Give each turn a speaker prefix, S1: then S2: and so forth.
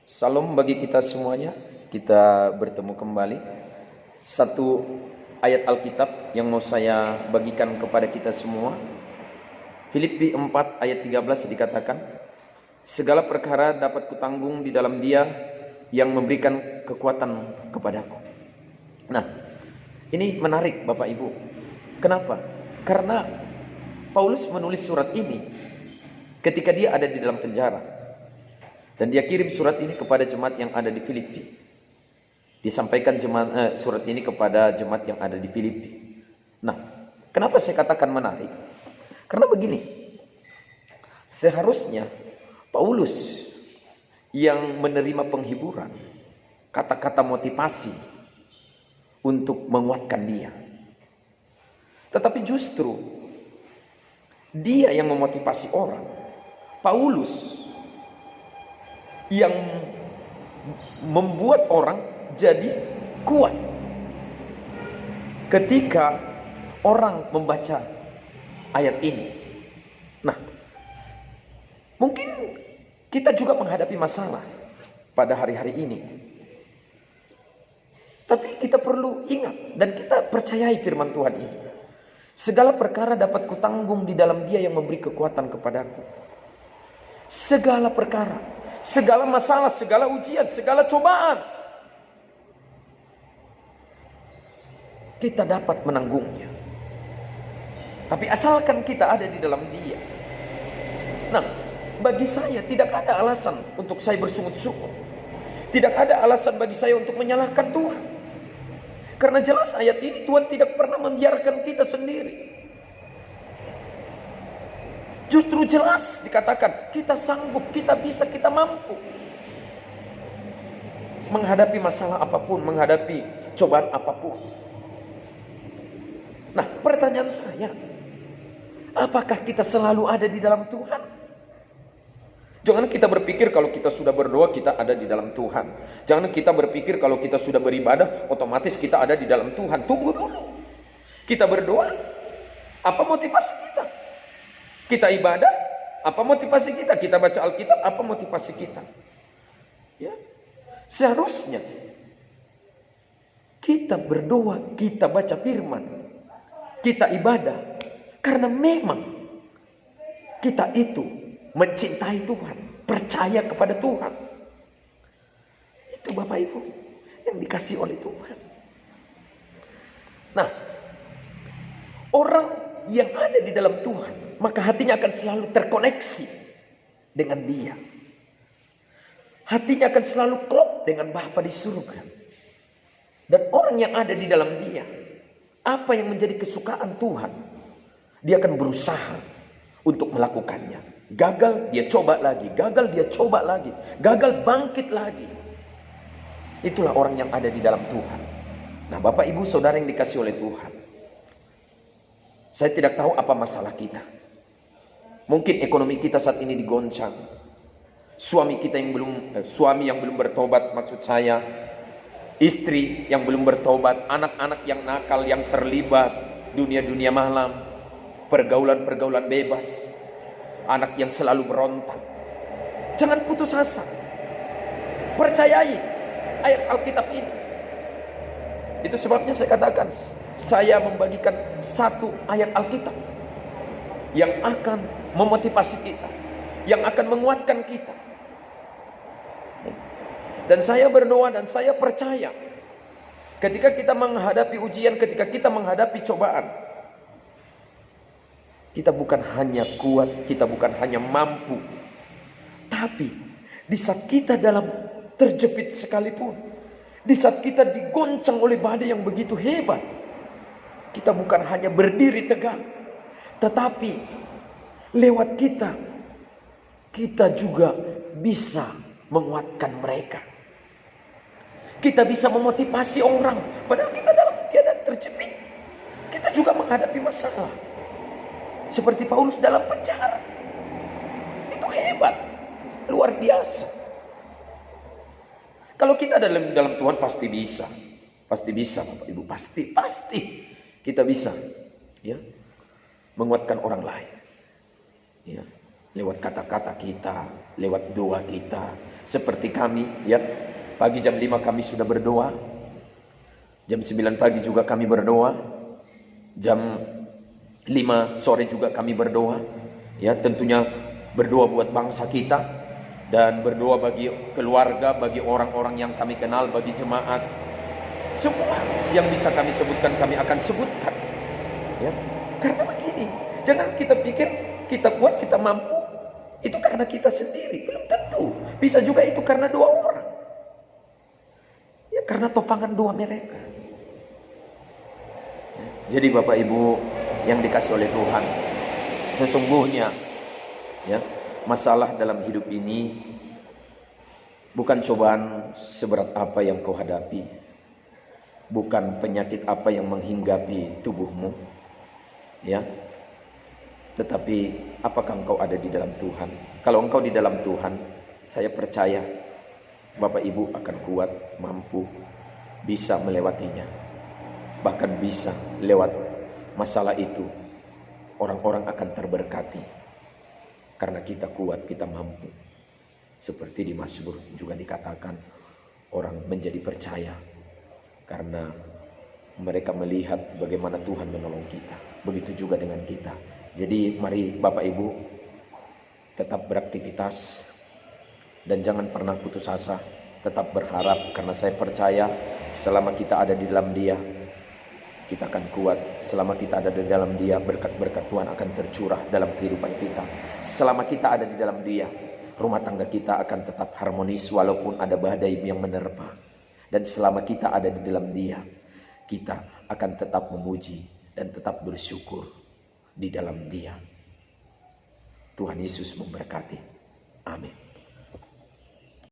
S1: Salam bagi kita semuanya. Kita bertemu kembali. Satu ayat Alkitab yang mau saya bagikan kepada kita semua. Filipi 4 ayat 13 dikatakan, segala perkara dapat kutanggung di dalam Dia yang memberikan kekuatan kepadaku. Nah, ini menarik Bapak Ibu. Kenapa? Karena Paulus menulis surat ini ketika dia ada di dalam penjara. Dan dia kirim surat ini kepada jemaat yang ada di Filipi. Disampaikan surat ini kepada jemaat yang ada di Filipi. Nah, kenapa saya katakan menarik? Karena begini, seharusnya Paulus yang menerima penghiburan, kata-kata motivasi untuk menguatkan dia. Tetapi justru dia yang memotivasi orang. Paulus yang membuat orang jadi kuat ketika orang membaca ayat ini. Nah, mungkin kita juga menghadapi masalah pada hari-hari ini. Tapi kita perlu ingat dan kita percayai firman Tuhan ini. Segala perkara dapat kutanggung di dalam Dia yang memberi kekuatan kepadaku. Segala perkara, segala masalah, segala ujian, segala cobaan, kita dapat menanggungnya. Tapi asalkan kita ada di dalam Dia. Nah, bagi saya tidak ada alasan untuk saya bersungut-sungut. Tidak ada alasan bagi saya untuk menyalahkan Tuhan. Karena jelas ayat ini Tuhan tidak pernah membiarkan kita sendiri. Justru jelas dikatakan kita sanggup, kita bisa, kita mampu menghadapi masalah apapun, menghadapi cobaan apapun. Nah, pertanyaan saya, apakah kita selalu ada di dalam Tuhan? Jangan kita berpikir kalau kita sudah berdoa kita ada di dalam Tuhan. Jangan kita berpikir kalau kita sudah beribadah otomatis kita ada di dalam Tuhan. Tunggu dulu. Kita berdoa, apa motivasi kita? Kita ibadah, apa motivasi kita? Kita baca Alkitab, apa motivasi kita? Ya. Seharusnya kita berdoa, kita baca firman, kita ibadah karena memang kita itu mencintai Tuhan, percaya kepada Tuhan. Itu Bapak Ibu yang dikasih oleh Tuhan. Nah, orang yang ada di dalam Tuhan, maka hatinya akan selalu terkoneksi dengan Dia. Hatinya akan selalu klop dengan Bapa di surga. Dan orang yang ada di dalam Dia, apa yang menjadi kesukaan Tuhan, dia akan berusaha untuk melakukannya. Gagal, dia coba lagi. Gagal, dia coba lagi. Gagal, bangkit lagi. Itulah orang yang ada di dalam Tuhan. Nah, Bapak Ibu Saudara yang dikasih oleh Tuhan, saya tidak tahu apa masalah kita. Mungkin ekonomi kita saat ini digoncang. Suami yang belum bertobat, maksud saya. Istri yang belum bertobat, anak-anak yang nakal, yang terlibat dunia-dunia malam, pergaulan-pergaulan bebas. Anak yang selalu berontak. Jangan putus asa. Percayai ayat Alkitab ini. Itu sebabnya saya katakan, saya membagikan satu ayat Alkitab yang akan memotivasi kita, yang akan menguatkan kita. Dan saya berdoa dan saya percaya ketika kita menghadapi ujian, ketika kita menghadapi cobaan, kita bukan hanya kuat, kita bukan hanya mampu, tapi di saat kita dalam terjepit sekalipun, di saat kita digoncang oleh badai yang begitu hebat, kita bukan hanya berdiri tegak, tetapi lewat kita juga bisa menguatkan mereka. Kita bisa memotivasi orang, padahal kita dalam keadaan terjepit. Kita juga menghadapi masalah. Seperti Paulus dalam penjara. Itu hebat. Luar biasa. Kalau kita dalam Tuhan pasti bisa. Pasti bisa Bapak Ibu. Pasti. Kita bisa. Ya, menguatkan orang lain. Ya. lewat kata-kata kita, lewat doa kita. Seperti kami, ya, pagi jam 5 kami sudah berdoa, jam 9 pagi juga kami berdoa, jam 5 sore juga kami berdoa, ya, tentunya berdoa buat bangsa kita dan berdoa bagi keluarga, bagi orang-orang yang kami kenal, bagi jemaat. Semua yang bisa kami sebutkan kami akan sebutkan, ya. Karena begini, jangan kita pikir kita kuat, kita mampu, itu karena kita sendiri, belum tentu. Bisa juga itu karena doa orang, ya, karena topangan doa mereka. Jadi Bapak Ibu yang dikasih oleh Tuhan, sesungguhnya, ya, masalah dalam hidup ini bukan cobaan seberat apa yang kau hadapi, bukan penyakit apa yang menghinggapi tubuhmu, ya, tetapi apakah engkau ada di dalam Tuhan. Kalau engkau di dalam Tuhan, saya percaya Bapak Ibu akan kuat, mampu, bisa melewatinya. Bahkan bisa lewat masalah itu orang-orang akan terberkati karena kita kuat, kita mampu. Seperti di Mazmur juga dikatakan, orang menjadi percaya karena mereka melihat bagaimana Tuhan menolong kita. Begitu juga dengan kita. Jadi mari Bapak Ibu tetap beraktivitas dan jangan pernah putus asa. Tetap berharap, karena saya percaya selama kita ada di dalam Dia, kita akan kuat. Selama kita ada di dalam Dia, berkat-berkat Tuhan akan tercurah dalam kehidupan kita. Selama kita ada di dalam Dia, rumah tangga kita akan tetap harmonis walaupun ada badai yang menerpa. Dan selama kita ada di dalam Dia, kita akan tetap memuji dan tetap bersyukur di dalam Dia. Tuhan Yesus memberkati. Amin.